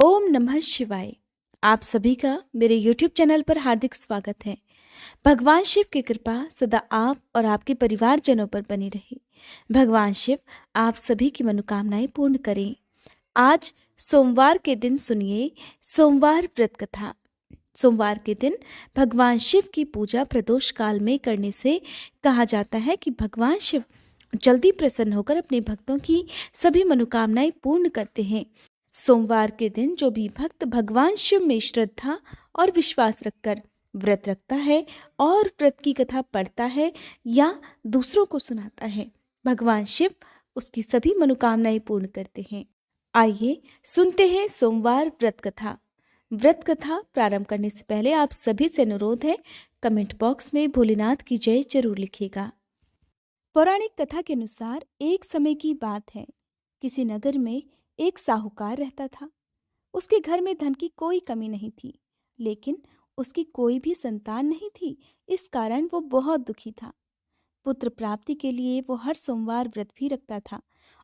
ओम नमः शिवाय। आप सभी का मेरे YouTube चैनल पर हार्दिक स्वागत है। भगवान शिव की कृपा सदा आप और आपके परिवारजनों पर बनी रहे। भगवान शिव आप सभी की मनोकामनाएं पूर्ण करें। आज सोमवार के दिन सुनिए सोमवार व्रत कथा। सोमवार के दिन भगवान शिव की पूजा प्रदोष काल में करने से कहा जाता है कि भगवान शिव जल्दी प्रसन्न होकर अपने भक्तों की सभी मनोकामनाएं पूर्ण करते हैं। सोमवार के दिन जो भी भक्त भगवान शिव में श्रद्धा और विश्वास रखकर व्रत रखता है और व्रत की कथा पढ़ता है या दूसरों को सुनाता है, भगवान शिव उसकी सभी मनोकामनाएं पूर्ण करते हैं। आइए सुनते हैं सोमवार व्रत कथा। व्रत कथा प्रारंभ करने से पहले आप सभी से अनुरोध है, कमेंट बॉक्स में भोलेनाथ की जय जरूर लिखिएगा। पौराणिक कथा के अनुसार एक समय की बात है, किसी नगर में एक साहूकार रहता था। उसके घर में धन की कोई कमी नहीं थी, लेकिन उसकी कोई भी संतान नहीं थी। इस कारण वो बहुत दुखी था। पुत्र प्राप्ति के लिए वो हर सोमवार व्रत भी रखता था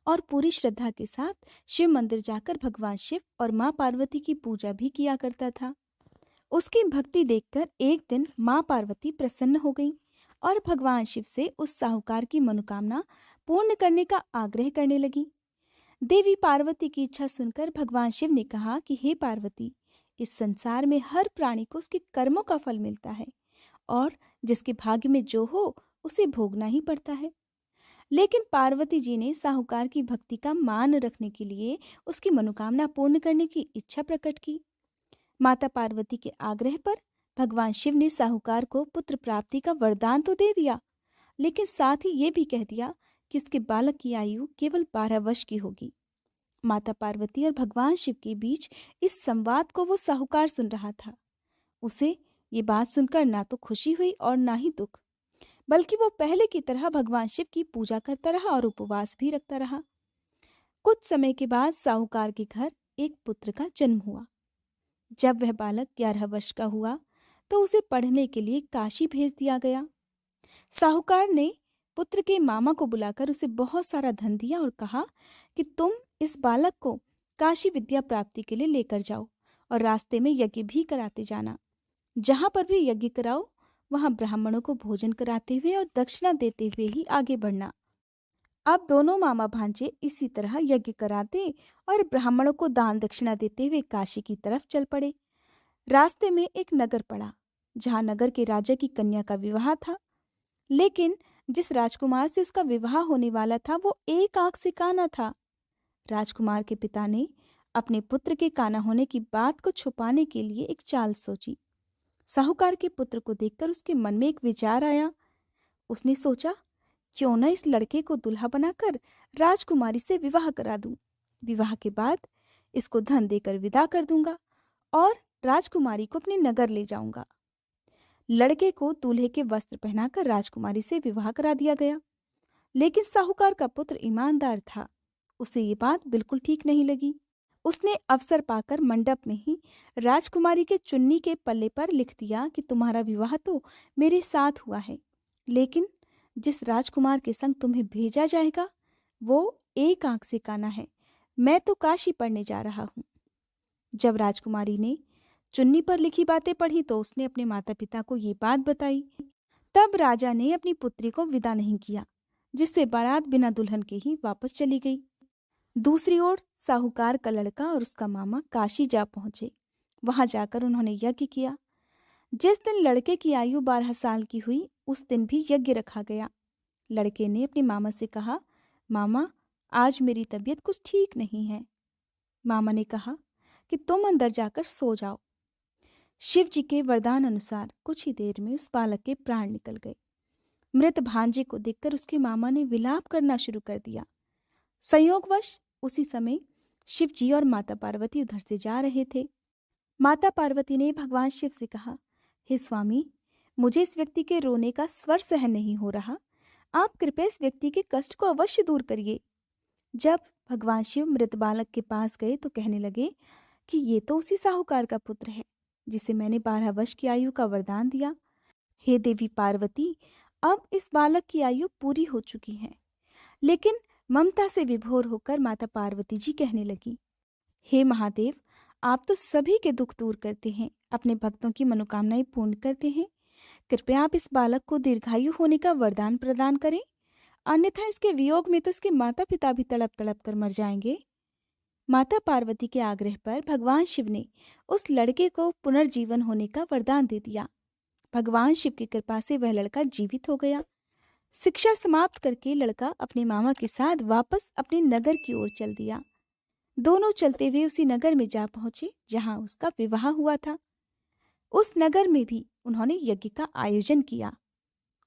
और पूरी श्रद्धा के साथ शिव मंदिर जाकर भगवान शिव और माँ पार्वती की पूजा भी किया करता था। उसकी भक्ति देखकर एक दिन माँ पार्वती प्रसन्न हो गई और भगवान शिव से उस साहूकार की मनोकामना पूर्ण करने का आग्रह करने लगी। देवी पार्वती की इच्छा सुनकर भगवान शिव ने कहा कि हे पार्वती, इस संसार में हर प्राणी को उसके कर्मों का फल मिलता है और जिसके भाग्य में जो हो उसे भोगना ही पड़ता है। लेकिन पार्वती जी ने साहूकार की भक्ति का मान रखने के लिए उसकी मनोकामना पूर्ण करने की इच्छा प्रकट की। माता पार्वती के आग्रह पर भगवान शिव ने साहूकार को पुत्र प्राप्ति का वरदान तो दे दिया, लेकिन साथ ही ये भी कह दिया कि उसके बालक की आयु केवल 12 वर्ष की होगी। माता पार्वती और भगवान शिव के बीच इस संवाद को वो साहूकार सुन रहा था। उसे ये बात सुनकर ना तो खुशी हुई और ना ही दुख, बल्कि वो पहले की तरह भगवान शिव की पूजा करता रहा और उपवास भी रखता रहा। कुछ समय के बाद साहूकार के घर एक पुत्र का जन्म हुआ। जब वह बालक 11 वर्ष का हुआ तो उसे पढ़ने के लिए काशी भेज दिया गया। साहूकार ने पुत्र के मामा को बुलाकर उसे बहुत सारा धन दिया और कहा कि तुम इस बालक को काशी विद्या प्राप्ति के लिए लेकर जाओ और रास्ते में यज्ञ भी कराते जाना। जहां पर भी यज्ञ कराओ वहां ब्राह्मणों को भोजन कराते हुए और दक्षिणा देते हुए ही आगे बढ़ना। अब दोनों मामा भांजे इसी तरह यज्ञ कराते और ब्राह्मणों को दान दक्षिणा देते हुए काशी की तरफ चल पड़े। रास्ते में एक नगर पड़ा, जहां नगर के राजा की कन्या का विवाह था। लेकिन जिस राजकुमार से उसका विवाह होने वाला था वो एक आंख से काना था। राजकुमार के पिता ने अपने पुत्र के काना होने की बात को छुपाने के लिए एक चाल सोची। साहूकार के पुत्र को देखकर उसके मन में एक विचार आया। उसने सोचा, क्यों न इस लड़के को दूल्हा बनाकर राजकुमारी से विवाह करा दूं। विवाह के बाद इसको धन देकर विदा कर दूंगा और राजकुमारी को अपने नगर ले जाऊंगा। लड़के को दूल्हे के वस्त्र पहनाकर राजकुमारी से विवाह करा दिया गया। लेकिन साहूकार का पुत्र ईमानदार था, उसे ये बात बिल्कुल ठीक नहीं लगी। उसने अवसर पाकर मंडप में ही राजकुमारी के चुन्नी के पल्ले पर लिख दिया कि तुम्हारा विवाह तो मेरे साथ हुआ है, लेकिन जिस राजकुमार के संग तुम्हें भेजा जाएगा वो एक आंख से काना है। मैं तो काशी पढ़ने जा रहा हूँ। जब राजकुमारी ने चुन्नी पर लिखी बातें पढ़ी तो उसने अपने माता पिता को ये बात बताई। तब राजा ने अपनी पुत्री को विदा नहीं किया, जिससे बारात बिना दुल्हन के ही वापस चली गई। दूसरी ओर साहूकार का लड़का और उसका मामा काशी जा पहुंचे। वहां जाकर उन्होंने यज्ञ किया। जिस दिन लड़के की आयु 12 साल की हुई उस दिन भी यज्ञ रखा गया। लड़के ने अपने मामा से कहा, मामा आज मेरी तबीयत कुछ ठीक नहीं है। मामा ने कहा कि तुम अंदर जाकर सो जाओ। शिव जी के वरदान अनुसार कुछ ही देर में उस बालक के प्राण निकल गए। मृत भांजे को देखकर उसके मामा ने विलाप करना शुरू कर दिया। संयोगवश उसी समय शिव जी और माता पार्वती उधर से जा रहे थे। माता पार्वती ने भगवान शिव से कहा, हे स्वामी, मुझे इस व्यक्ति के रोने का स्वर सहन नहीं हो रहा। आप कृपया इस व्यक्ति के कष्ट को अवश्य दूर करिए। जब भगवान शिव मृत बालक के पास गए तो कहने लगे कि ये तो उसी साहूकार का पुत्र है जिसे मैंने 12 वर्ष की आयु का वरदान दिया। हे देवी पार्वती, अब इस बालक की आयु पूरी हो चुकी है। लेकिन ममता से विभोर होकर माता पार्वती जी कहने लगी, हे महादेव, आप तो सभी के दुख दूर करते हैं, अपने भक्तों की मनोकामनाएं पूर्ण करते हैं। कृपया आप इस बालक को दीर्घायु होने का वरदान प्रदान करें, अन्यथा इसके वियोग में तो इसके माता पिता भी तड़प तड़प कर मर जाएंगे। माता पार्वती के आग्रह पर भगवान शिव ने उस लड़के को पुनर्जीवन होने का वरदान दे दिया। भगवान शिव की कृपा से वह लड़का जीवित हो गया। शिक्षा समाप्त करके लड़का अपने मामा के साथ वापस अपने नगर की ओर चल दिया। दोनों चलते हुए उसी नगर में जा पहुंचे जहां उसका विवाह हुआ था। उस नगर में भी उन्होंने यज्ञ का आयोजन किया।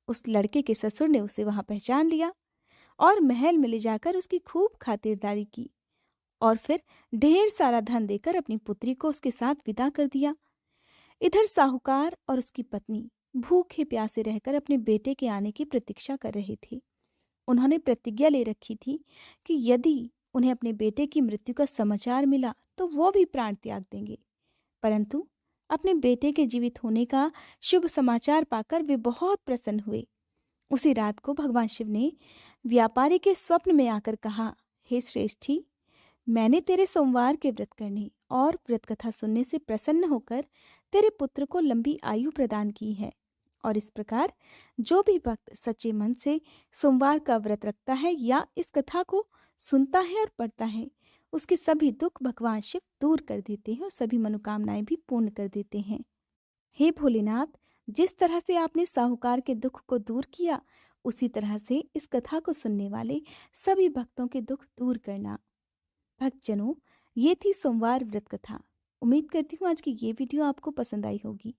उस लड़के के ससुर ने उसे वहां पहचान लिया और महल में ले जाकर उसकी खूब खातिरदारी की और फिर ढेर सारा धन देकर अपनी पुत्री को उसके साथ विदा कर दिया। इधर साहूकार और उसकी पत्नी भूखे प्यासे रहकर अपने बेटे के आने की प्रतीक्षा कर रहे थे। उन्होंने प्रतिज्ञा ले रखी थी कि यदि उन्हें अपने बेटे की मृत्यु का समाचार मिला तो वो भी प्राण त्याग देंगे। परंतु अपने बेटे के जीवित होने का शुभ समाचार पाकर वे बहुत प्रसन्न हुए। उसी रात को भगवान शिव ने व्यापारी के स्वप्न में आकर कहा, हे श्रेष्ठी, मैंने तेरे सोमवार के व्रत करने और व्रत कथा सुनने से प्रसन्न होकर तेरे पुत्र को लंबी आयु प्रदान की है। और इस प्रकार जो भी भक्त सच्चे मन से सोमवार का व्रत रखता है या इस कथा को सुनता है और पढ़ता है, उसके सभी दुख भगवान शिव दूर कर देते हैं और सभी मनोकामनाएं भी पूर्ण कर देते हैं। हे भोलेनाथ, जिस तरह से आपने साहूकार के दुख को दूर किया, उसी तरह से इस कथा को सुनने वाले सभी भक्तों के दुख दूर करना। भक्तजनों, ये थी सोमवार व्रत कथा। उम्मीद करती हूँ आज की ये वीडियो आपको पसंद आई होगी।